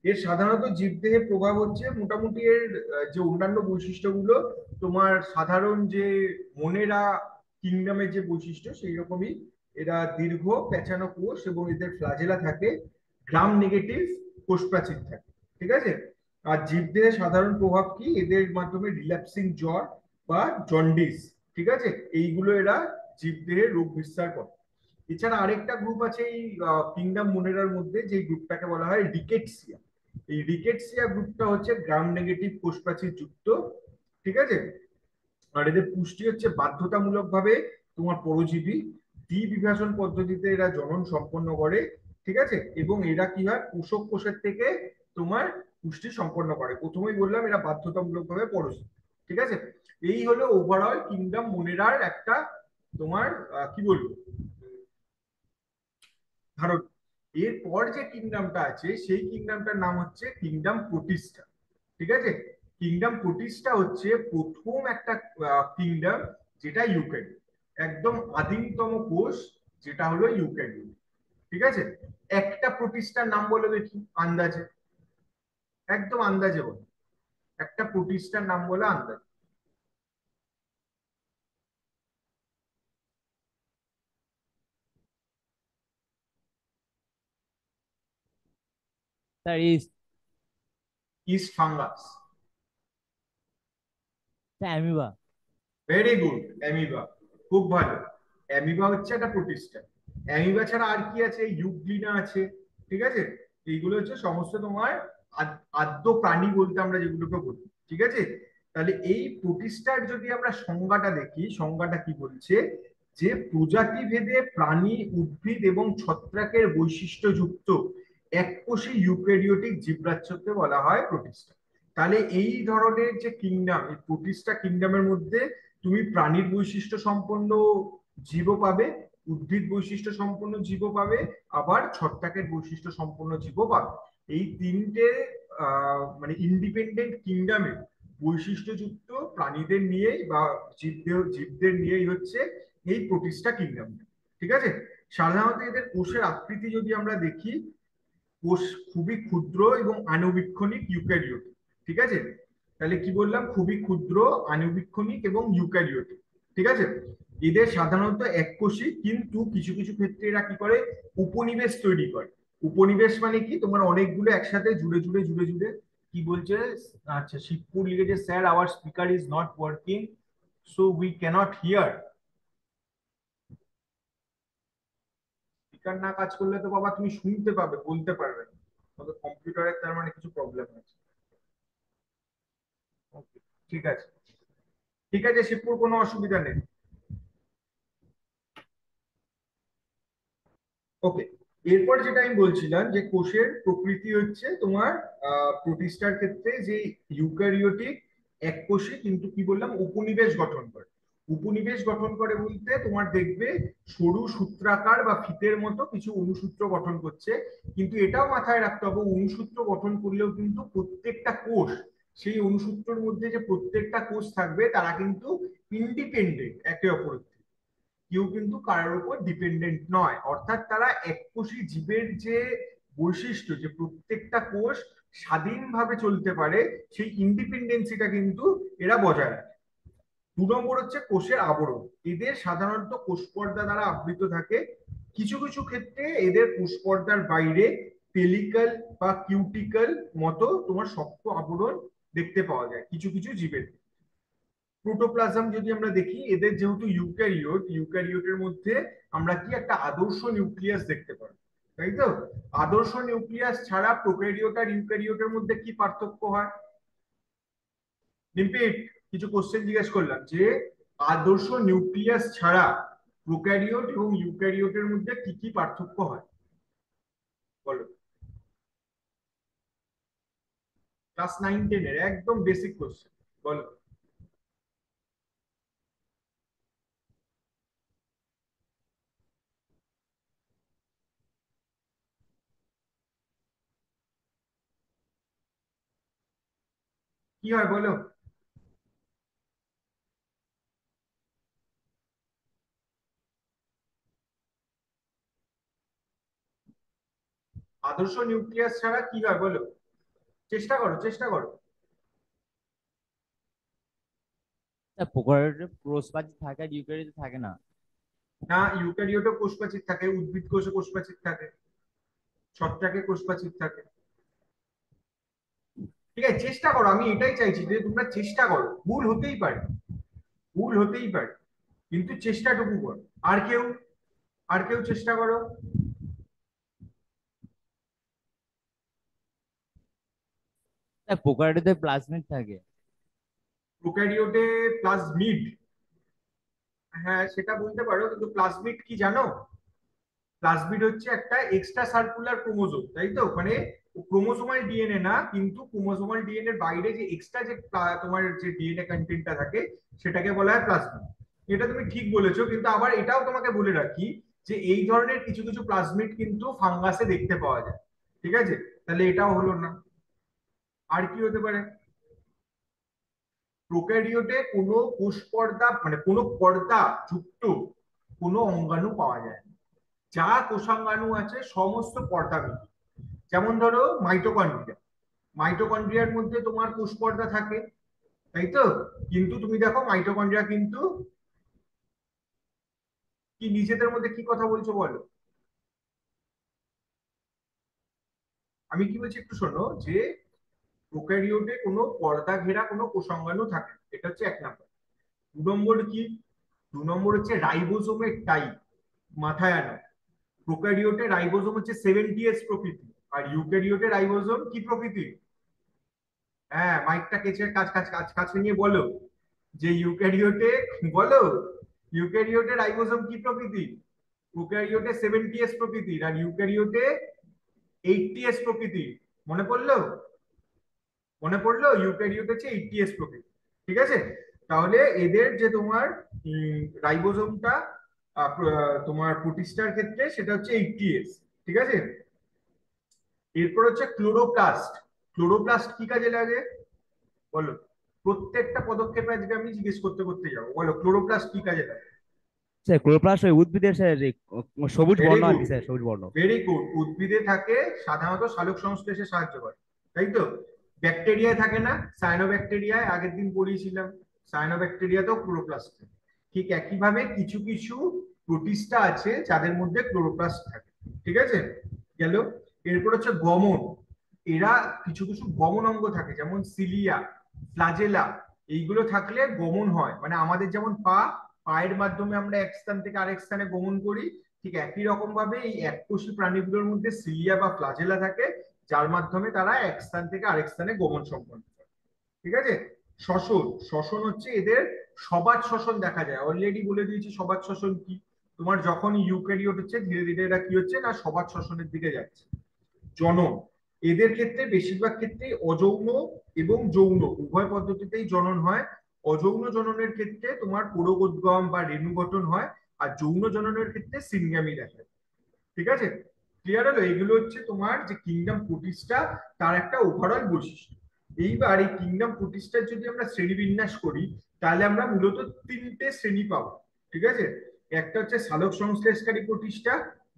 Speaker 1: এর সাধারণত জীবদেহে প্রভাব হচ্ছে মোটামুটি এর যে অন্যান্য বৈশিষ্ট্যগুলো তোমার সাধারণ যে মনেরা কিংডমের যে বৈশিষ্ট্য সেই রকমই। এরা দীর্ঘ পেঁচানো কোষ এবং এদের ফ্লাজেলা থাকে, গ্রাম নেগেটিভ কোষ প্রাচীর থাকে। ঠিক আছে? আর জীবদেহে সাধারণ প্রভাব কি, এদের মাধ্যমে রিল্যাপসিং জ্বর বা জন্ডিস, ঠিক আছে, এইগুলো এরা জীবদেহে রোগ বিস্তার করে। এছাড়া আরেকটা গ্রুপ আছে এই কিংডম মোনেরার মধ্যে, যে গ্রুপটাকে বলা হয় রিকেটসিয়া। এই রিকেটসিয়া গ্রুপটা হচ্ছে গ্রাম নেগেটিভ কোষ প্রাচীর যুক্ত। ঠিক আছে? আর এদের পুষ্টি হচ্ছে বাধ্যতামূলক ভাবে তোমার পরজীবী, দ্বিবিভাজন পদ্ধতিতে এরা জনন সম্পন্ন করে। ঠিক আছে? এবং এরা কি হয়, পোষক কোষের থেকে তোমার পুষ্টি সম্পন্ন করে। প্রথমেই বললাম এরা বাধ্যতামূলক ভাবে পরজীবী। ঠিক আছে? এই হলো ওভারঅল কিংডম মোনেরার একটা তোমার কি বলবো ধারণ। এরপর যে কিংডমটা আছে সেই কিংডমটার নাম হচ্ছে কিংডম প্রোটিস্টা। ঠিক আছে? কিংডম প্রোটিস্টা হচ্ছে প্রথম একটা কিংডম যেটা ইউক্যারিওট, একদম আদিমতম কোষ যেটা হলো ইউক্যারিওট। ঠিক আছে? একটা প্রোটিস্টার নাম বলে দেখি আন্দাজে, একদম আন্দাজে বল, একটা প্রোটিস্টার নাম বলে আন্দাজে।
Speaker 3: Sir
Speaker 1: east fungus.
Speaker 3: Sir amoeba.
Speaker 1: Very good, amoeba. খুব ভালো। অ্যামিবা হচ্ছে একটা প্রোটিস্টার। অ্যামিবা ছাড়া আর কি আছে? ইউগ্লিনা আছে। ঠিক আছে? এইগুলো হচ্ছে সমস্ত তোমার আদ্য প্রাণী বলতে আমরা যেগুলোকে বলি, ঠিক আছে? তাহলে এই প্রোটিস্টার যদি আমরা সংজ্ঞাটা দেখি, সংজ্ঞাটা কি বলছে, যে প্রজাতি ভেদে প্রাণী, উদ্ভিদ এবং ছত্রাকের বৈশিষ্ট্যযুক্ত এককোষী ইউক্যারিওটিক জীবরাজ্যকে বলা হয় প্রোটিস্টা। তাহলে এই ধরনের যে কিংডম, এই প্রোটিস্টা কিংডমের মধ্যে তুমি প্রাণীর বৈশিষ্ট্য সম্পন্ন জীবও পাবে, উদ্ভিদ বৈশিষ্ট্য সম্পন্ন জীবও পাবে, আবার ছত্রাকের বৈশিষ্ট্য সম্পন্ন জীবও পাবে। এই তিনটে মানে ইন্ডিপেন্ডেন্ট কিংডমে বৈশিষ্ট্যযুক্ত প্রাণীদের নিয়েই বা জীবদের নিয়েই হচ্ছে এই প্রোটিস্টা কিংডম, ঠিক আছে? সাধারণত এদের কোষের আকৃতি যদি আমরা দেখি, কোষ খুবই ক্ষুদ্র এবং আণুবীক্ষণিক ইউক্যারিওট, ঠিক আছে? তাহলে কি বললাম, খুবই ক্ষুদ্র, আণুবীক্ষণিক এবং ইউক্যারিওটিক, ঠিক আছে? এদের সাধারণত এককোষী, কিন্তু কিছু কিছু ক্ষেত্রে এরা কি করে, উপনিবেশ তৈরি করে। উপনিবেশ মানে কি, তোমার অনেকগুলো একসাথে জুড়ে জুড়ে জুড়ে জুড়ে, কি বলছে, আচ্ছা শিবপুর লিখেছে, sir our speaker is not working so we can't hear. Speaker না কাজ করলে তো বাবা তুমি শুনতে পাবে, বলতে পারবে না। তবে কম্পিউটারের তার মানে কিছু প্রবলেম আছে। ওকে, ঠিক আছে, ঠিক আছে শিবপুর, কোনো অসুবিধা নেই। ওকে, এরপর যেটা আমি বলছিলাম, যে কোষের প্রকৃতি হচ্ছে তোমার প্রোটিস্টার ক্ষেত্রে যে ইউক্যারিওটিক এককোষী, কিন্তু কি বললাম, উপনিবেশ গঠন করে। উপনিবেশ গঠন করে বলতে তোমার দেখবে সরু সূত্রাকার বা ফিতের মতো কিছু অনুসূত্র গঠন করছে। কিন্তু এটাও মাথায় রাখতে হবে, অনুসূত্র গঠন করলেও কিন্তু প্রত্যেকটা কোষ, সেই অনুসূত্রের মধ্যে যে প্রত্যেকটা কোষ থাকবে তারা কিন্তু ইন্ডিপেন্ডেন্ট একে অপরের থেকে, কেউ কিন্তু কারোর উপর ডিপেন্ডেন্ট নয়। অর্থাৎ তারা এককোষী জীবের যে বৈশিষ্ট্য, যে প্রত্যেকটা কোষ স্বাধীনভাবে চলতে পারে, সেই ইন্ডিপেন্ডেন্সিটা কিন্তু এরা বজায় রাখে। 2 নম্বর হচ্ছে কোষের আবরণ। এদের সাধারণত কোষ পর্দা দ্বারা আবৃত থাকে। কিছু কিছু ক্ষেত্রে এদের কোষ পর্দার বাইরে পেলিকাল বা কিউটিকল মতো তোমার শক্ত আবরণ দেখতে পাওয়া যায় কিছু কিছু জীবের। প্রোটোপ্লাজম যদি আমরা দেখি, এদের যেহেতু ইউক্যারিওট, ইউক্যারিওটের মধ্যে আমরা কি একটা আদর্শ নিউক্লিয়াস দেখতে পাই, তাই তো? আদর্শ নিউক্লিয়াস ছাড়া প্রোক্যারিওট আর ইউক্যারিওটের মধ্যে কি পার্থক্য হয়? রিপিট, কিছু কোশ্চেন জিজ্ঞেস করলাম, যে আদর্শ নিউক্লিয়াস ছাড়া প্রোক্যারিওট এবং ইউক্যারিওটের মধ্যে কি কি পার্থক্য হয়, বলো। ক্লাস 9-10 এর একদম বেসিক কোশ্চেন, বলো। কি হয় বলো? আদর্শ নিউক্লিয়াস ছাড়া কি হয় বলো, চেষ্টা করো, চেষ্টা করো।
Speaker 3: তা প্রোকারিওটে প্রোস্পাজি থাকে আর ইউক্যারিওটে থাকে না।
Speaker 1: না, ইউক্যারিওটে কোষপ্রাচীর থাকে, উদ্ভিদ কোষে কোষপ্রাচীর থাকে, ছত্রাকে কোষপ্রাচীর থাকে। ঠিক আছে, চেষ্টা করো, আমি এটাই চাইছি যে তোমরা চেষ্টা করো, ভুল হতেই পারে, ভুল হতেই পারে, কিন্তু চেষ্টাটুকু করো। আর কেউ, আর কেউ চেষ্টা করো।
Speaker 3: তা প্রোকারিওটে প্লাজমিড থাকে।
Speaker 1: প্রোক্যারিওটে প্লাজমিড, হ্যাঁ সেটা বলতে পারো, কিন্তু প্লাজমিড কি জানো? প্লাজমিড হচ্ছে একটা এক্সট্রা সার্কুলার ক্রোমোজোম, তাই তো? মানে ক্রোমোজোমাল ডিএনএ না, কিন্তু ক্রোমোজোমাল ডিএনএ এর বাইরে যে এক্সট্রা যে তোমার যে ডিএনএ কন্টেন্টটা থাকে, সেটাকে বলা হয় প্লাজমিড। এটা তুমি ঠিক বলেছো, কিন্তু আবার এটাও তোমাকে বলে রাখি যে এই ধরনের কিছু কিছু প্লাজমিড কিন্তু ফাঙ্গাসে দেখতে পাওয়া যায়, ঠিক আছে? তাহলে এটাও হলো না। আর কি হতে পারে? প্রোক্যারিওটে কোনো কোষ পর্দা মানে কোনো পর্দা যুক্ত কোনো অঙ্গাণু পাওয়া যায় না। যা কোষাঙ্গাণু আছে সমস্ত পর্দাবিহীন। যেমন ধরো মাইটোকন্ড্রিয়া, মাইটোকন্ড্রিয়ার মধ্যে তোমার কোষ পর্দা থাকে, তাই তো? কিন্তু তুমি দেখো মাইটোকন্ড্রিয়া কিন্তু কি, নিজেদের মধ্যে কি কথা বলছো বলো। আমি কি বলছি একটু শোনো, যে প্রোক্যারিওটে কোনো পর্দা ঘেরা কোনো কোষাঙ্গাণু থাকে না। এটা হচ্ছে 1 নম্বর। 2 নম্বর কি, 2 নম্বর হচ্ছে রাইবোজোমের টাইপ, মাথায় আনো। প্রোক্যারিওটে রাইবোজোম হচ্ছে 70s প্রকৃতি, আর ইউক্যারিওটে রাইবোজোম কি প্রকৃতি? হ্যাঁ, মাইকটা কেচে কাছ কাছ কাছ কাছে নিয়ে বলো যে ইউক্যারিওটে, বলো ইউক্যারিওটে রাইবোজোম কি প্রকৃতি? প্রোক্যারিওটে 70s প্রকৃতির আর ইউক্যারিওটে 80s প্রকৃতির। মনে পড়লো? মনে পড়লো ইউক্যারিওট হচ্ছে 80s প্রকৃতি। ঠিক আছে, তাহলে এদের যে তোমার রাইবোজোমটা তোমার প্রোটিস্টার ক্ষেত্রে সেটা হচ্ছে 80s। ঠিক আছে, এরপর হচ্ছে ক্লোরোপ্লাস্ট। ক্লোরোপ্লাস্ট কি কাজে লাগে বলো? প্রত্যেকটা পদক্ষেপে আজকে আমি জিজ্ঞেস করতে করতে যাবো, বলো ক্লোরোপ্লাস্ট কি কাজে লাগে?
Speaker 2: স্যার ক্লোরোপ্লাস্ট ওই উদ্ভিদের স্যার সবুজ
Speaker 1: ভেরি
Speaker 2: বর্ণ আর
Speaker 1: গুড,
Speaker 2: কি স্যার, সবুজ বর্ণ।
Speaker 1: Very good. উদ্ভিদে থাকে সাধারণত সালোক সংশ্লেষে সাহায্য করে, তাই তো? ব্যাকটেরিয়ায় থাকে না, সায়ানোব্যাকটেরিয়ায় আগের দিন পড়িয়েছিলাম, সায়ানোব্যাকটেরিয়াতেও ক্লোরোপ্লাস্ট থাকে। ঠিক একইভাবে কিছু কিছু প্রোটিস্টা আছে যাদের মধ্যে ক্লোরোপ্লাস্ট থাকে। ঠিক আছে, গেল। এরপর হচ্ছে গমন। এরা কিছু কিছু গমন অঙ্গ থাকে যেমন সিলিয়া, ফ্লাজেলা, এইগুলো থাকলে গমন হয়। মানে আমাদের যেমন পা, পায়ের মাধ্যমে আমরা এক স্থান থেকে আরেক স্থানে গমন করি, ঠিক একই রকম ভাবে এই এককোষী প্রাণীগুলোর মধ্যে সিলিয়া বা ফ্লাজেলা থাকে, যার মাধ্যমে তারা এক স্থান থেকে আরেক স্থানে গমন সম্পন্ন করে। ঠিক আছে, শ্বসন। শ্বসন হচ্ছে এদের সবাত শ্বসন দেখা যায়, অলরেডি বলে দিয়েছি সবাত শ্বসন কি। তোমার যখন ইউক্যারিওট হচ্ছে ধীরে ধীরে এরা কি হচ্ছে না সবাত শ্বসনের দিকে যাচ্ছে। জনন। এদের ক্ষেত্রে বেশিরভাগ ক্ষেত্রে অযৌন এবং যৌন উভয় পদ্ধতিতেই জনন হয়। অযৌন জননের ক্ষেত্রে তোমার পুরোগোদ্গম বা রেণু গঠন হয়, আর যৌন জননের ক্ষেত্রে সিনগ্যামি দেখা যায়। ঠিক আছে, ক্লিয়ার হলো? এগুলো হচ্ছে তোমার যে কিংডম প্রোটিস্টা তার একটা ওভারঅল বৈশিষ্ট্য। এইবার এই কিংডম প্রোটিস্টার যদি আমরা শ্রেণীবিন্যাস করি তাহলে আমরা মূলত তিনটে শ্রেণী পাবো। ঠিক আছে, একটা হচ্ছে সালোক সংশ্লেষকারী প্রোটিস্টা,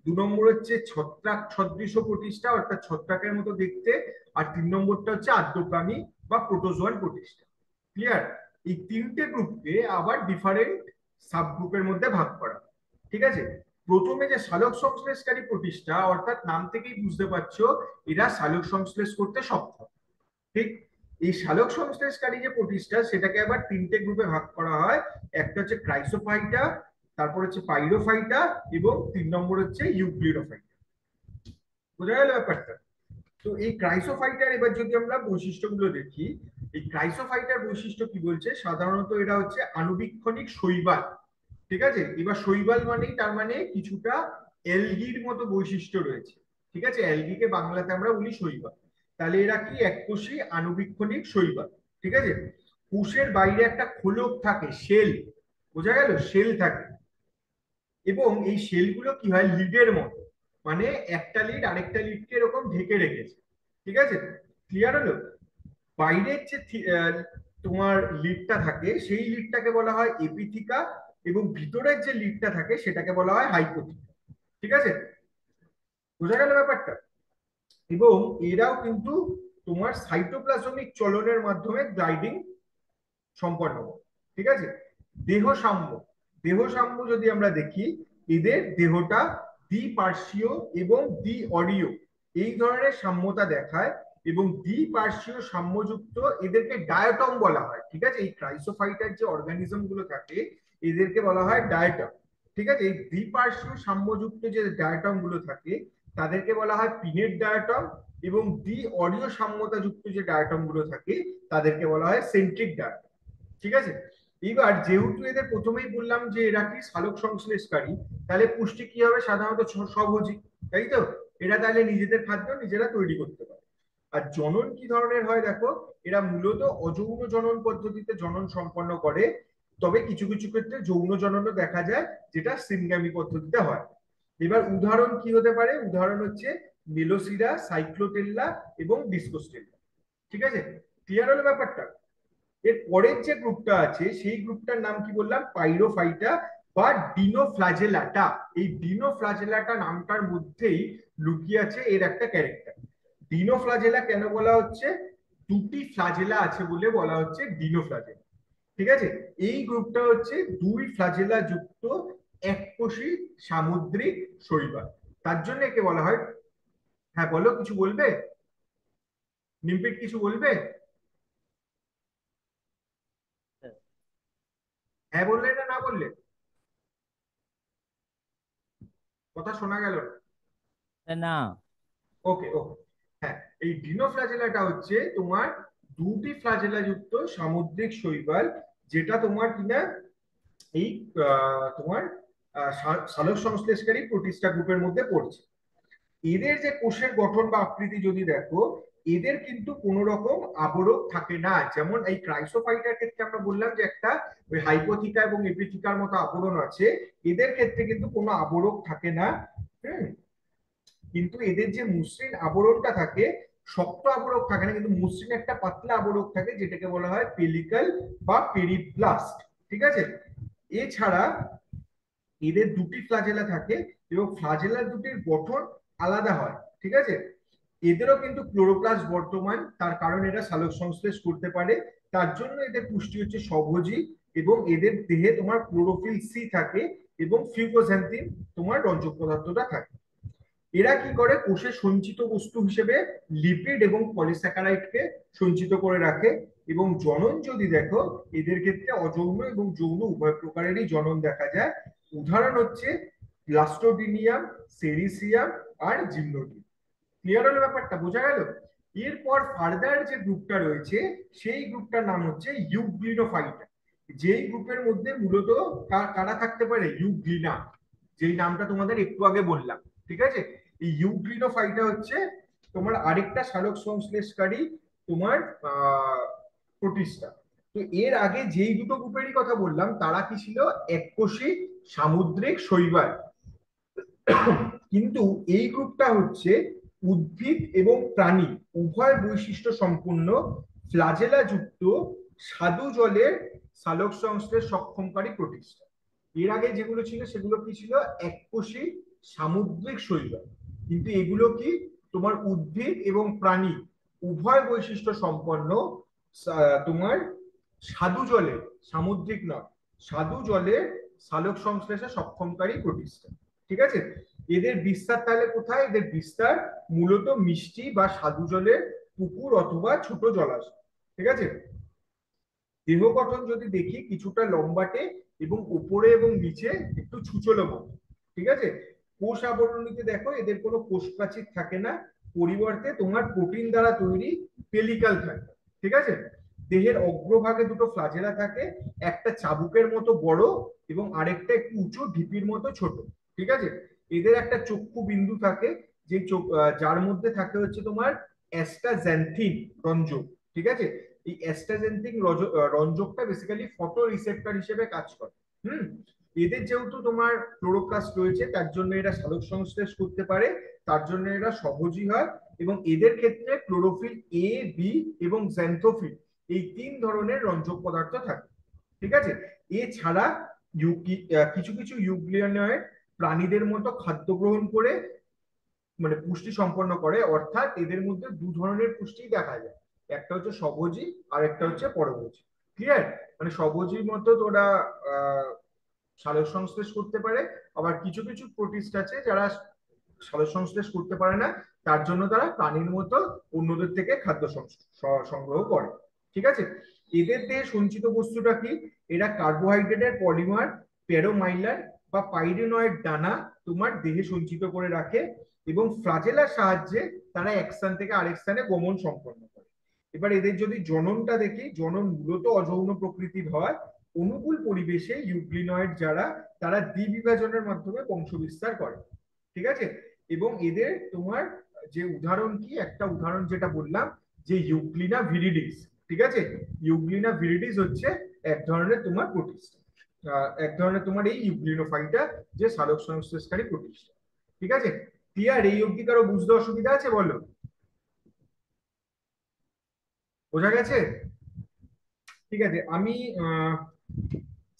Speaker 1: দু নম্বর হচ্ছে ছত্রাক সদৃশ প্রোটিস্টা অর্থাৎ ছত্রাকের মতো দেখতে, আর তিন নম্বরটা হচ্ছে আর্দ্রপ্রাণী বা প্রোটোজোয়াল প্রোটিস্টা। ক্লিয়ার? এই তিনটে গ্রুপকে আবার ডিফারেন্ট সাবগ্রুপের মধ্যে ভাগ করা। ঠিক আছে, প্রথমে যে সালোক সংশ্লেষকারী প্রোটিস্টা অর্থাৎ নাম থেকেই বুঝতে পারছো এরা সালোক সংশ্লেষ করতে সক্ষম। ঠিক, এই সালোক সংশ্লেষকারী যে প্রোটিস্টা সেটাকে আবার তিনটে গ্রুপে ভাগ করা হয়। একটা হচ্ছে ক্রাইসোফাইটা, তারপর হচ্ছে পাইরোফাইটা, এবং তিন নম্বর হচ্ছে ইউক্লিডোফাইটা। বোঝা গেল ব্যাপারটা? তো এই ক্রাইসোফাইটার এবার যদি আমরা বৈশিষ্ট্যগুলো দেখি, এই ক্রাইসোফাইটার বৈশিষ্ট্য কি বলছে, সাধারণত এরা হচ্ছে আণুবীক্ষণিক শৈবাল। ঠিক আছে, এবার শৈবাল মানেই তার মানে কিছুটা অ্যালগির মতো বৈশিষ্ট্য রয়েছে। ঠিক আছে, অ্যালগিকে বাংলাতে আমরা বলি শৈবাল। তাহলে এরা কি এককোষী আণুবীক্ষণিক শৈবাল। ঠিক আছে, কোষের বাইরে একটা খোলক থাকে, শেল। বোঝা গেল? শেল থাকে, এবং এই শেলগুলো কি হয় লিডের মতো, মানে একটা লিড আরেকটা লিডকে এরকম ঢেকে রেখেছে। ঠিক আছে, ক্লিয়ার হলো? বাইরের যে তোমার লিডটা থাকে সেই লিডটাকে বলা হয় এপিথিকা, এবং ভিতরের যে লিডটা থাকে সেটাকে বলা হয় হাইপোথিকা। ঠিক আছে, বোঝা গেল ব্যাপারটা? এবং এরাও কিন্তু তোমার সাইটোপ্লাজমিক চলনের মাধ্যমে গ্লাইডিং সম্পন্ন করে। ঠিক আছে, দেহ সাম্য। দেহ সাম্য যদি আমরা দেখি, এদের দেহটা দ্বিপার্শ্বীয় এবং দ্বি অরীয় এই ধরনের সাম্যতা দেখায়, এবং দ্বিপার্শ্বীয় সাম্যযুক্ত এদেরকে ডায়াটম বলা হয়। ঠিক আছে, এই ক্রাইসোফাইটার যে অর্গানিজম গুলো থাকে এদেরকে বলা হয় ডায়াটম। ঠিক আছে, এই দ্বিপার্শ্বীয় সাম্যযুক্ত যে ডায়াটম গুলো থাকে তাদেরকে বলা হয় পিনেট ডায়াটম, এবং দ্বি অরীয় সাম্যতা যুক্ত যে ডায়াটম গুলো থাকে তাদেরকে বলা হয় সেন্ট্রিক ডায়াটম। ঠিক আছে, এবার যেহেতু এদের প্রথমেই বললাম যে এরা কি সালোক সংশ্লেষকারী, তাহলে পুষ্টি কি হবে সাধারণত স্বভোজী, তাই তো? এরা তাহলে নিজেদের খাদ্য নিজেরা তৈরি করতে পারে। আর জনন কি ধরনের হয় দেখো, এরা মূলত অযৌন জনন পদ্ধতিতে জনন সম্পন্ন করে, তবে কিছু কিছু ক্ষেত্রে যৌন জননও দেখা যায় যেটা সিনগ্যামি পদ্ধতিতে হয়। এবার উদাহরণ কি হতে পারে, উদাহরণ হচ্ছে মেলোসিরা, সাইক্লোটেল্লা এবং ডিসকোস্টেল্লা। ঠিক আছে, ক্লিয়ার হলো ব্যাপারটা? এর পরের যে গ্রুপটা আছে সেই গ্রুপটার নাম কি বললাম, পাইরোফাইটা বা ডিনোফ্লাজেলাটা। এই ডিনোফ্লাজেলাটা নামটার মধ্যেই লুকিয়ে আছে এর একটা ক্যারেক্টার। ডিনোফ্লাজেলা কেন বলা হচ্ছে, দুটি ফ্লাজেলা আছে বলে বলা হচ্ছে ডিনোফ্লাজেলা। ঠিক আছে, এই গ্রুপটা হচ্ছে দুই ফ্লাজেলা যুক্ত এককোষী সামুদ্রিক শৈবাল, তার জন্য একে বলা হয়। হ্যাঁ বলো, কিছু বলবে? নিমপিট কিছু বলবে? হ্যাঁ বললে না না বললে? কথা শোনা গেল না।
Speaker 3: না।
Speaker 1: ওকে ওকে, এই ডিনোফ্ল্যাজেলাটা হচ্ছে তোমার দুটি ফ্ল্যাজেলা যুক্ত সামুদ্রিক শৈবাল, যেটা তোমার কিনা এই তোমার সালোক সংশ্লেষকারী প্রোটিস্টা গ্রুপের মধ্যে পড়ছে। এদের যে কোষের গঠন বা আকৃতি যদি দেখো, এদের কিন্তু কোন রকম আবরণ থাকে না। যেমন এই ক্রাইসোফাইটার ক্ষেত্রে আমরা বললাম যে একটা ওই হাইপোথিকা এবং এপিথিকার মতো আবরণ আছে, এদের ক্ষেত্রে কিন্তু কোনো আবরণ থাকে না। হুম। কিন্তু এদের যে মসৃণ আবরণটা থাকে, শক্ত আবরণ থাকে না, কিন্তু মসৃণ একটা পাতলা আবরণ থাকে, যেটাকে বলা হয় পেলিকাল বা পেরিপ্লাস্ট। ঠিক আছে। এছাড়া এদের দুটি ফ্লাজেলা থাকে এবং ফ্লাজেলা দুটির গঠন আলাদা হয়। ঠিক আছে। এদেরও কিন্তু ক্লোরোপ্লাস্ট বর্তমান, তার কারণ এরা সালোক সংশ্লেষ করতে পারে, তার জন্য এদের পুষ্টি হচ্ছে স্বভোজী, এবং এদের দেহে তোমার ক্লোরোফিল সি থাকে এবং ফিউকোক্সান্থিন তোমার রঞ্জক পদার্থটা থাকে। এরা কি করে, কোষে সঞ্চিত বস্তু হিসেবে লিপিড এবং পলিস্যাকারাইডকে সঞ্চিত করে রাখে। এবং জনন যদি দেখো, এদের ক্ষেত্রে অযৌন এবং যৌন উভয় প্রকারেরই জনন দেখা যায়। উদাহরণ হচ্ছে ব্লাস্টোডিনিয়াম, সেরিসিয়াম আর জিমনোটিয়াম। ক্লিয়ার হলো ব্যাপারটা, বোঝা গেল? এরপর ফার্দার যে গ্রুপটা রয়েছে, সেই গ্রুপটার নাম হচ্ছে ইউগ্লিনোফাইটা। যেই গ্রুপের মধ্যে মূলত কারা থাকতে পারে, ইউগ্লিনা, যেই নামটা তোমাদের একটু আগে বললাম। ঠিক আছে। এই ইউগ্লিনোফাইটা হচ্ছে তোমার আরেকটা সালোক সংশ্লেষকারী তোমার প্রোটিস্টা। তো এর আগে যেই দুটো গ্রুপেরই কথা বললাম, তারা কি ছিল, এককোষী সামুদ্রিক শৈবাল। কিন্তু এই গ্রুপটা হচ্ছে উদ্ভিদ এবং প্রাণী উভয় বৈশিষ্ট্য সম্পূর্ণ ফ্লাজেলা যুক্ত স্বাদু জলের সালোক সংশ্লেষ সক্ষমকারী প্রোটিস্টা। এর আগে যেগুলো ছিল সেগুলো কি ছিল, এককোষী সামুদ্রিক শৈবাল। কিন্তু এগুলো কি, তোমার উদ্ভিদ এবং প্রাণী উভয় বৈশিষ্ট্য সম্পন্ন তোমার স্বাদু জলে, সামুদ্রিক নয়, স্বাদু জলে সালোক সংশ্লেষে সক্ষমকারী প্রোটিস্টা। ঠিক আছে। এদের বিস্তার তাহলে কোথায়, এদের বিস্তার মূলত মিষ্টি বা স্বাদু জলের পুকুর অথবা ছোট জলাশয়। ঠিক আছে। দেহ গঠন যদি দেখি, কিছুটা লম্বাটে এবং উপরে এবং নিচে একটু ছুচলো মতো। ঠিক আছে। কোষ আবরণীতে দেখো, এদের কোনো কোষ প্রাচীর থাকে না, পরিবর্তে তোমার প্রোটিন দ্বারা তৈরি পেলিকাল থাকে। ঠিক আছে। দেহের অগ্রভাগে দুটো ফ্লাজেলা থাকে, একটা চাবুকের মতো বড় এবং আরেকটা একটু উঁচু ঢিপির মতো ছোট। ঠিক আছে। এদের একটা চক্ষু বিন্দু থাকে, যে যার মধ্যে থাকে হচ্ছে তোমার অ্যাস্টাজ্যান্থিন রঞ্জক। ঠিক আছে। এই অ্যাস্টাজেন্থিন রঞ্জকটা বেসিক্যালি ফটো রিসেপ্টর হিসেবে কাজ করে। হুম। এদের যেহেতু তোমার ক্লোরোপ্লাস্ট রয়েছে, তার জন্য এরা সালোক সংশ্লেষ করতে পারে, তার জন্য এরা সহজী হয়। এবং এদের ক্ষেত্রে ক্লোরোফিল এ, বি এবং জ্যান্থোফিল, এই তিন ধরনের রঞ্জক পদার্থ থাকে। ঠিক আছে। এছাড়া কিছু কিছু ইউগ্লিয়নয়েড প্রাণীদের মতো খাদ্য গ্রহণ করে মানে পুষ্টি সম্পন্ন করে, অর্থাৎ এদের মধ্যে দু ধরনের পুষ্টি দেখা যায়, একটা হচ্ছে স্বভোজী আর একটা হচ্ছে পরভোজী। ক্লিয়ার? মানে স্বভোজীর মতো তোরা সালোক সংশ্লেষ করতে পারে, আবার কিছু কিছু প্রোটিস্ট আছে যারা সালোক সংশ্লেষ করতে পারে না, তার জন্য তারা প্রাণীর মতো অন্যদের থেকে খাদ্য সংগ্রহ করে। ঠিক আছে। এদের দেহে সঞ্চিত বস্তুটা কি, এরা কার্বোহাইড্রেটের পলিমার প্যারোমাইলার বা পাইরিনয়েড দানা তোমার দেহে সঞ্চিত করে রাখে, এবং ফ্লাজেলার সাহায্যে তারা এক স্থান থেকে আরেক স্থানে গমন সম্পন্ন করে। এবার এদের যদি জননটা দেখি, জনন মূলত অযৌন প্রকৃতির হয়। অনুকূল পরিবেশে ইউগ্লিনয়েড যারা, তারা দ্বিবিভাজনের মাধ্যমে বংশবিস্তার করে। ঠিক আছে। এবং এদের তোমার যে উদাহরণ কি, একটা উদাহরণ যেটা বললাম, যে ইউগ্লিনা ভিরিডিস। ঠিক আছে। ইউগ্লিনা ভিরিডিস হচ্ছে এক ধরনের তোমার প্রোটিস্ট, এক ধরনের তোমার এই ইউগ্লিনোফাইটা, যে সালোক সংশ্লেষকারী প্রোটিস্ট। ঠিক আছে। ক্লিয়ার? এই অবধি কারো বুঝতে অসুবিধা আছে বলো? বোঝা গেছে? ঠিক আছে। আমি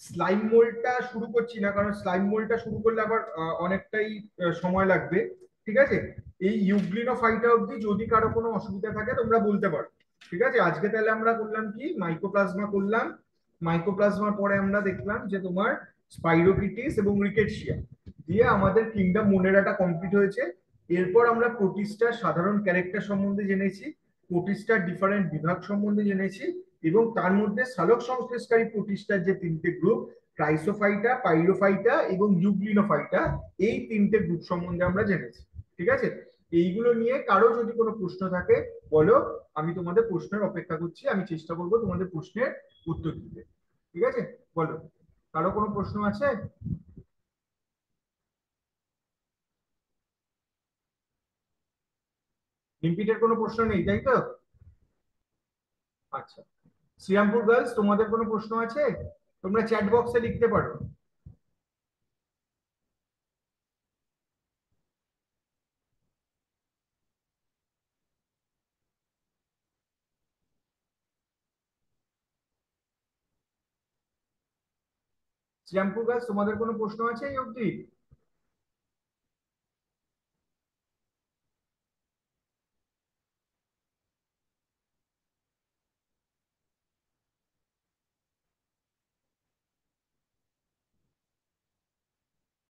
Speaker 1: স্লাইম মোল্ডটা শুরু করছি না, কারণ স্লাইম মোল্ডটা শুরু করলে আবার অনেকটাই সময় লাগবে। ঠিক আছে। এই ইউগ্লিনোফাইটা অবধি যদি কারো কোনো অসুবিধা থাকে তোমরা বলতে পারো। ঠিক আছে। আজকে তাহলে আমরা করলাম কি, মাইকোপ্লাজমা করলাম। মাইকোপ্লাজমার পরে আমরা দেখলাম যে তোমার স্পাইরোকিটিস এবং রিকেটশিয়া, দিয়ে আমাদের কিংডম মোনেরাটা কমপ্লিট হয়েছে। এরপর আমরা প্রোটিস্টার সাধারণ ক্যারেক্টার সম্বন্ধে জেনেছি, প্রোটিস্টার ডিফারেন্ট বিভাগ সম্বন্ধে জেনেছি, এবং তার মধ্যে সালোক সংশ্লেষকারী প্রোটিস্টার যে তিনটে গ্রুপ, ক্রাইসোফাইটা, পাইরোফাইটা এবং ইউগ্লিনোফাইটা, এই তিনটে গ্রুপ সম্বন্ধে আমরা জেনেছি। ঠিক আছে। এইগুলো নিয়ে কারো যদি কোনো প্রশ্ন থাকে বলো, আমি তোমাদের প্রশ্নের অপেক্ষা করছি, আমি চেষ্টা করবো তোমাদের প্রশ্নের উত্তর দিতে। ঠিক আছে, বলো, কারো কোনো প্রশ্ন আছে? রিপিটের কোনো প্রশ্ন নেই, তাই তো? আচ্ছা, শ্রীরামপুর গার্লস, তোমাদের কোনো প্রশ্ন আছে? তোমরা চ্যাট বক্সে লিখতে পারো। শ্রীরামপুর গার্লস, তোমাদের কোনো প্রশ্ন আছে এই অবধি?